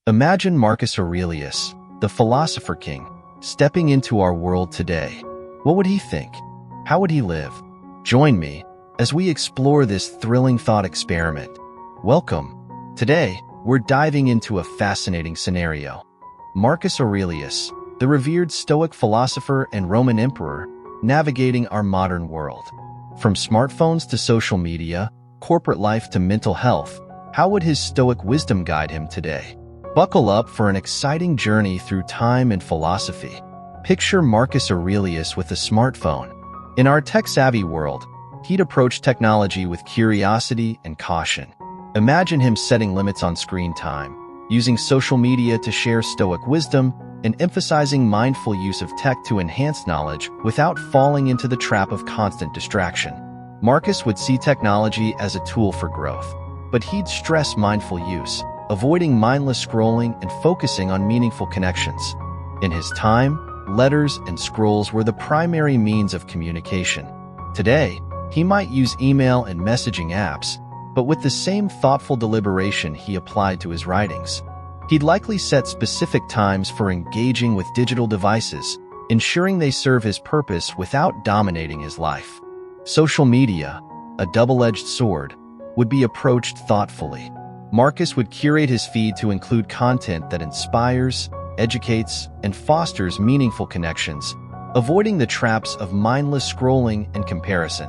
Imagine Marcus Aurelius, the philosopher king, stepping into our world today. What would he think? How would he live? Join me as we explore this thrilling thought experiment. Welcome. Today, we're diving into a fascinating scenario. Marcus Aurelius, the revered Stoic philosopher and Roman emperor, navigating our modern world. From smartphones to social media, corporate life to mental health, how would his Stoic wisdom guide him today? Buckle up for an exciting journey through time and philosophy. Picture Marcus Aurelius with a smartphone. In our tech-savvy world, he'd approach technology with curiosity and caution. Imagine him setting limits on screen time, using social media to share Stoic wisdom, and emphasizing mindful use of tech to enhance knowledge without falling into the trap of constant distraction. Marcus would see technology as a tool for growth, but he'd stress mindful use, avoiding mindless scrolling and focusing on meaningful connections. In his time, letters and scrolls were the primary means of communication. Today, he might use email and messaging apps, but with the same thoughtful deliberation he applied to his writings. He'd likely set specific times for engaging with digital devices, ensuring they serve his purpose without dominating his life. Social media, a double-edged sword, would be approached thoughtfully. Marcus would curate his feed to include content that inspires, educates, and fosters meaningful connections, avoiding the traps of mindless scrolling and comparison.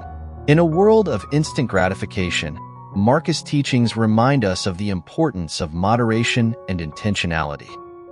In a world of instant gratification, Marcus' teachings remind us of the importance of moderation and intentionality.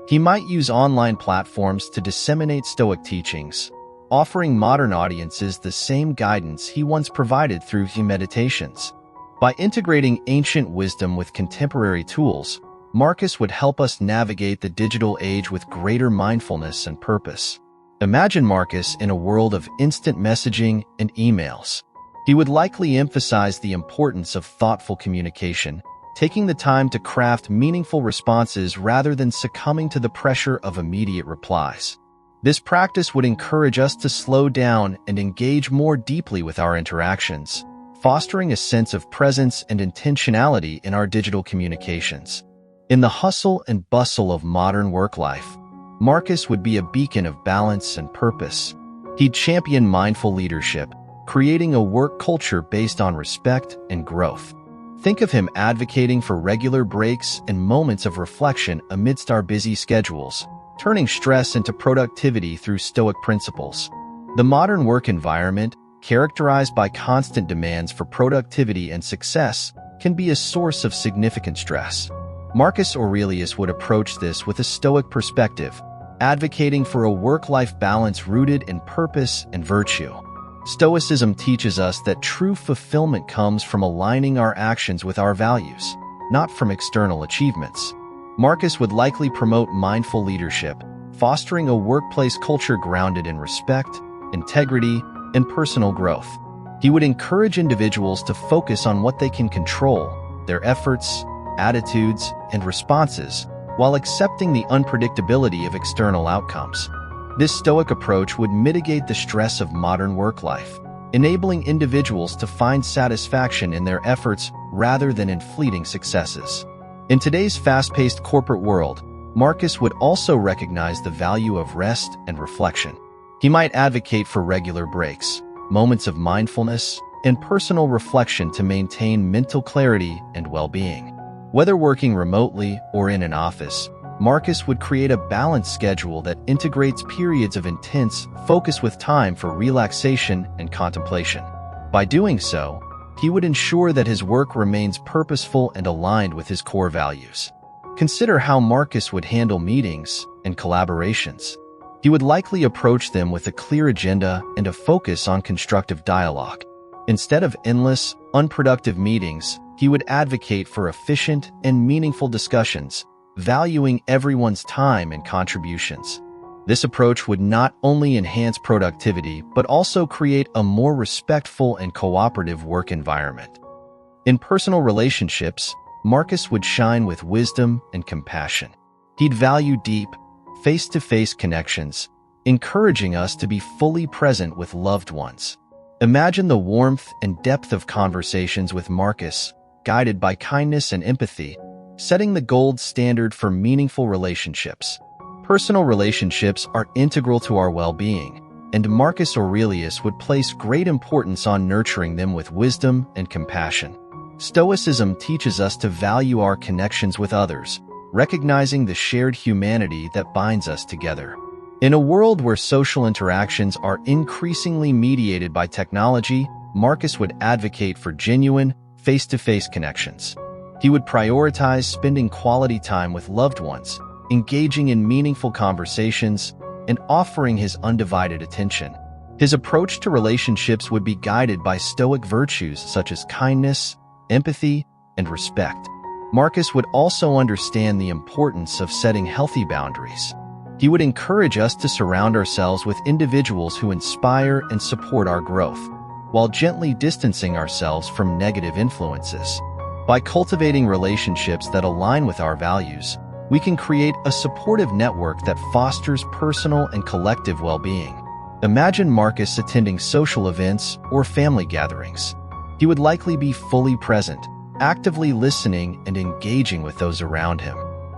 He might use online platforms to disseminate Stoic teachings, offering modern audiences the same guidance he once provided through his meditations. By integrating ancient wisdom with contemporary tools, Marcus would help us navigate the digital age with greater mindfulness and purpose. Imagine Marcus in a world of instant messaging and emails. He would likely emphasize the importance of thoughtful communication, taking the time to craft meaningful responses rather than succumbing to the pressure of immediate replies. This practice would encourage us to slow down and engage more deeply with our interactions, fostering a sense of presence and intentionality in our digital communications. In the hustle and bustle of modern work life, Marcus would be a beacon of balance and purpose. He'd champion mindful leadership, creating a work culture based on respect and growth. Think of him advocating for regular breaks and moments of reflection amidst our busy schedules, turning stress into productivity through Stoic principles. The modern work environment, characterized by constant demands for productivity and success, can be a source of significant stress. Marcus Aurelius would approach this with a Stoic perspective, advocating for a work-life balance rooted in purpose and virtue. Stoicism teaches us that true fulfillment comes from aligning our actions with our values, not from external achievements. Marcus would likely promote mindful leadership, fostering a workplace culture grounded in respect, integrity, and personal growth. He would encourage individuals to focus on what they can control, their efforts, attitudes, and responses, while accepting the unpredictability of external outcomes. This Stoic approach would mitigate the stress of modern work life, enabling individuals to find satisfaction in their efforts rather than in fleeting successes. In today's fast-paced corporate world, Marcus would also recognize the value of rest and reflection. He might advocate for regular breaks, moments of mindfulness, and personal reflection to maintain mental clarity and well-being. Whether working remotely or in an office, Marcus would create a balanced schedule that integrates periods of intense focus with time for relaxation and contemplation. By doing so, he would ensure that his work remains purposeful and aligned with his core values. Consider how Marcus would handle meetings and collaborations. He would likely approach them with a clear agenda and a focus on constructive dialogue. Instead of endless, unproductive meetings, he would advocate for efficient and meaningful discussions, valuing everyone's time and contributions. This approach would not only enhance productivity but also create a more respectful and cooperative work environment. In personal relationships, Marcus would shine with wisdom and compassion. He'd value deep, face-to-face connections, encouraging us to be fully present with loved ones. Imagine the warmth and depth of conversations with Marcus, guided by kindness and empathy, setting the gold standard for meaningful relationships. Personal relationships are integral to our well-being, and Marcus Aurelius would place great importance on nurturing them with wisdom and compassion. Stoicism teaches us to value our connections with others, recognizing the shared humanity that binds us together. In a world where social interactions are increasingly mediated by technology, Marcus would advocate for genuine, face-to-face connections. He would prioritize spending quality time with loved ones, engaging in meaningful conversations, and offering his undivided attention. His approach to relationships would be guided by Stoic virtues such as kindness, empathy, and respect. Marcus would also understand the importance of setting healthy boundaries. He would encourage us to surround ourselves with individuals who inspire and support our growth, while gently distancing ourselves from negative influences. By cultivating relationships that align with our values, we can create a supportive network that fosters personal and collective well-being. Imagine Marcus attending social events or family gatherings. He would likely be fully present, actively listening and engaging with those around him.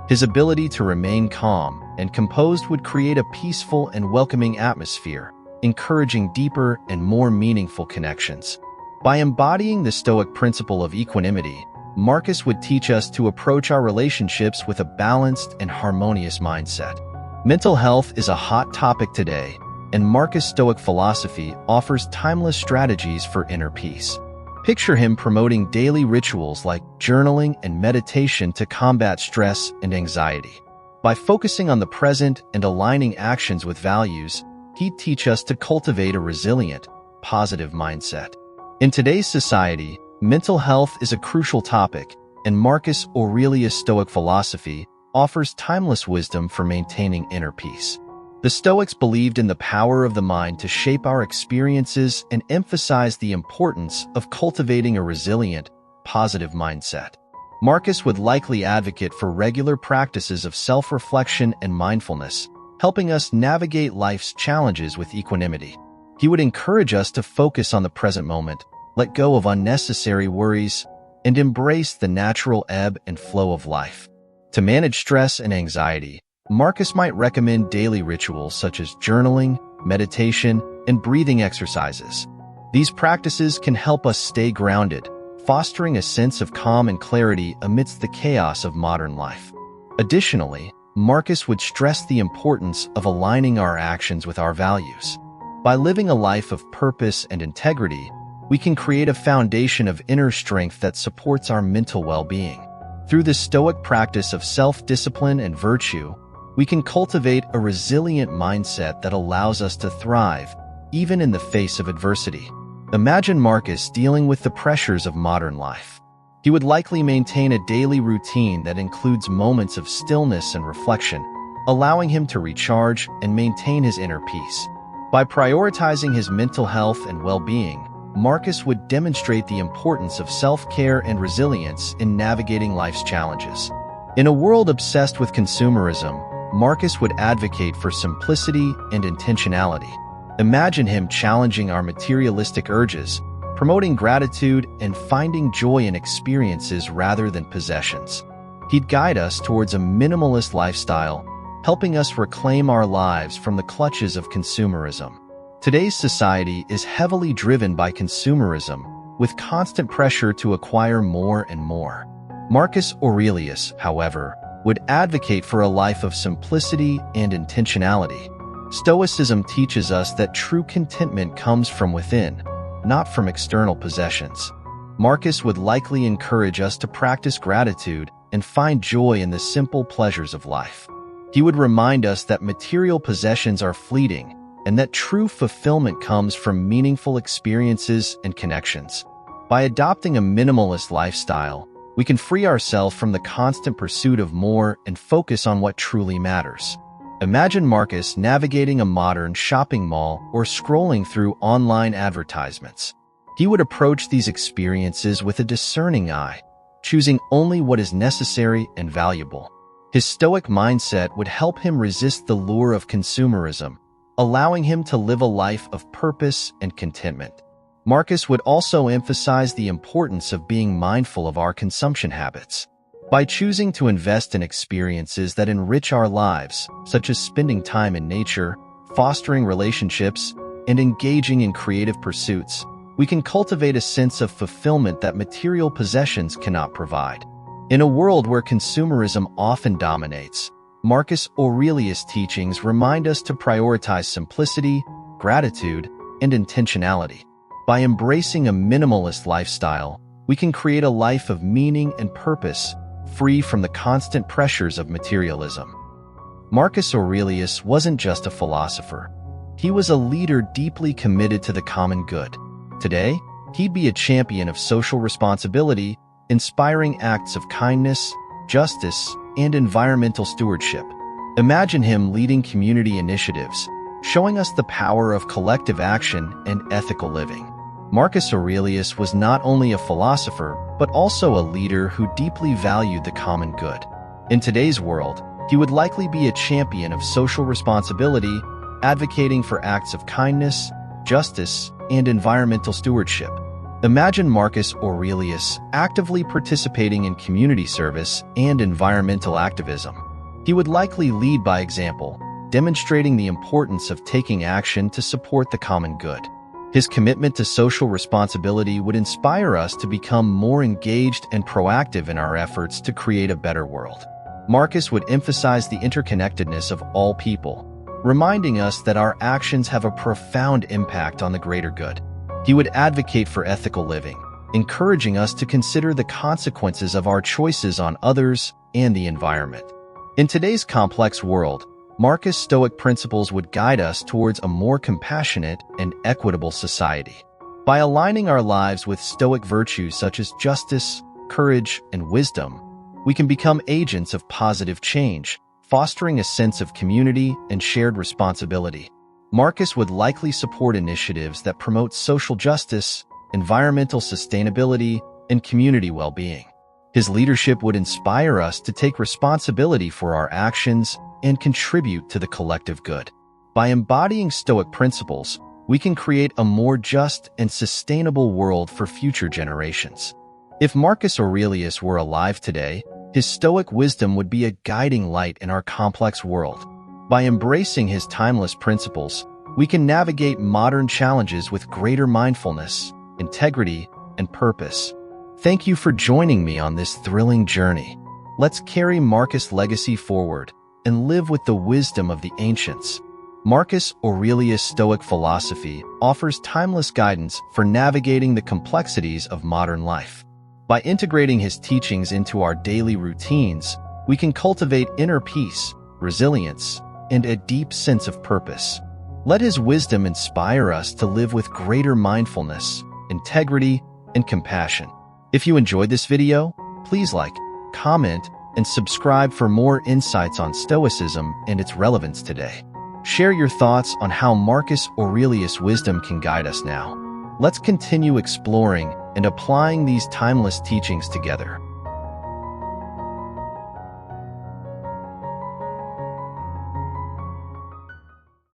His ability to remain calm and composed would create a peaceful and welcoming atmosphere, encouraging deeper and more meaningful connections. By embodying the Stoic principle of equanimity, Marcus would teach us to approach our relationships with a balanced and harmonious mindset. Mental health is a hot topic today, and Marcus' Stoic philosophy offers timeless strategies for inner peace. Picture him promoting daily rituals like journaling and meditation to combat stress and anxiety. By focusing on the present and aligning actions with values, he'd teach us to cultivate a resilient, positive mindset. In today's society, mental health is a crucial topic, and Marcus Aurelius' Stoic philosophy offers timeless wisdom for maintaining inner peace. The Stoics believed in the power of the mind to shape our experiences and emphasized the importance of cultivating a resilient, positive mindset. Marcus would likely advocate for regular practices of self-reflection and mindfulness, helping us navigate life's challenges with equanimity. He would encourage us to focus on the present moment, let go of unnecessary worries, and embrace the natural ebb and flow of life. To manage stress and anxiety, Marcus might recommend daily rituals such as journaling, meditation, and breathing exercises. These practices can help us stay grounded, fostering a sense of calm and clarity amidst the chaos of modern life. Additionally, Marcus would stress the importance of aligning our actions with our values. By living a life of purpose and integrity, we can create a foundation of inner strength that supports our mental well-being. Through the Stoic practice of self-discipline and virtue, we can cultivate a resilient mindset that allows us to thrive, even in the face of adversity. Imagine Marcus dealing with the pressures of modern life. He would likely maintain a daily routine that includes moments of stillness and reflection, allowing him to recharge and maintain his inner peace. By prioritizing his mental health and well-being, Marcus would demonstrate the importance of self-care and resilience in navigating life's challenges. In a world obsessed with consumerism, Marcus would advocate for simplicity and intentionality. Imagine him challenging our materialistic urges, promoting gratitude and finding joy in experiences rather than possessions. He'd guide us towards a minimalist lifestyle, helping us reclaim our lives from the clutches of consumerism. Today's society is heavily driven by consumerism, with constant pressure to acquire more and more. Marcus Aurelius, however, would advocate for a life of simplicity and intentionality. Stoicism teaches us that true contentment comes from within, not from external possessions. Marcus would likely encourage us to practice gratitude and find joy in the simple pleasures of life. He would remind us that material possessions are fleeting and that true fulfillment comes from meaningful experiences and connections. By adopting a minimalist lifestyle, we can free ourselves from the constant pursuit of more and focus on what truly matters. Imagine Marcus navigating a modern shopping mall or scrolling through online advertisements. He would approach these experiences with a discerning eye, choosing only what is necessary and valuable. His Stoic mindset would help him resist the lure of consumerism, allowing him to live a life of purpose and contentment. Marcus would also emphasize the importance of being mindful of our consumption habits. By choosing to invest in experiences that enrich our lives, such as spending time in nature, fostering relationships, and engaging in creative pursuits, we can cultivate a sense of fulfillment that material possessions cannot provide. In a world where consumerism often dominates, Marcus Aurelius' teachings remind us to prioritize simplicity, gratitude, and intentionality. By embracing a minimalist lifestyle, we can create a life of meaning and purpose, free from the constant pressures of materialism. Marcus Aurelius wasn't just a philosopher. He was a leader deeply committed to the common good. Today, he'd be a champion of social responsibility, inspiring acts of kindness, justice, and environmental stewardship. Imagine him leading community initiatives, showing us the power of collective action and ethical living. Marcus Aurelius was not only a philosopher, but also a leader who deeply valued the common good. In today's world, he would likely be a champion of social responsibility, advocating for acts of kindness, justice, and environmental stewardship. Imagine Marcus Aurelius actively participating in community service and environmental activism. He would likely lead by example, demonstrating the importance of taking action to support the common good. His commitment to social responsibility would inspire us to become more engaged and proactive in our efforts to create a better world. Marcus would emphasize the interconnectedness of all people, reminding us that our actions have a profound impact on the greater good. He would advocate for ethical living, encouraging us to consider the consequences of our choices on others and the environment. In today's complex world, Marcus' Stoic principles would guide us towards a more compassionate and equitable society. By aligning our lives with Stoic virtues such as justice, courage, and wisdom, we can become agents of positive change, fostering a sense of community and shared responsibility. Marcus would likely support initiatives that promote social justice, environmental sustainability, and community well-being. His leadership would inspire us to take responsibility for our actions and contribute to the collective good. By embodying Stoic principles, we can create a more just and sustainable world for future generations. If Marcus Aurelius were alive today, his Stoic wisdom would be a guiding light in our complex world. By embracing his timeless principles, we can navigate modern challenges with greater mindfulness, integrity, and purpose. Thank you for joining me on this thrilling journey. Let's carry Marcus' legacy forward and live with the wisdom of the ancients. Marcus Aurelius' Stoic philosophy offers timeless guidance for navigating the complexities of modern life. By integrating his teachings into our daily routines, we can cultivate inner peace, resilience, and a deep sense of purpose. Let his wisdom inspire us to live with greater mindfulness, integrity, and compassion. If you enjoyed this video, please like, comment, and subscribe for more insights on Stoicism and its relevance today. Share your thoughts on how Marcus Aurelius' wisdom can guide us now. Let's continue exploring and applying these timeless teachings together.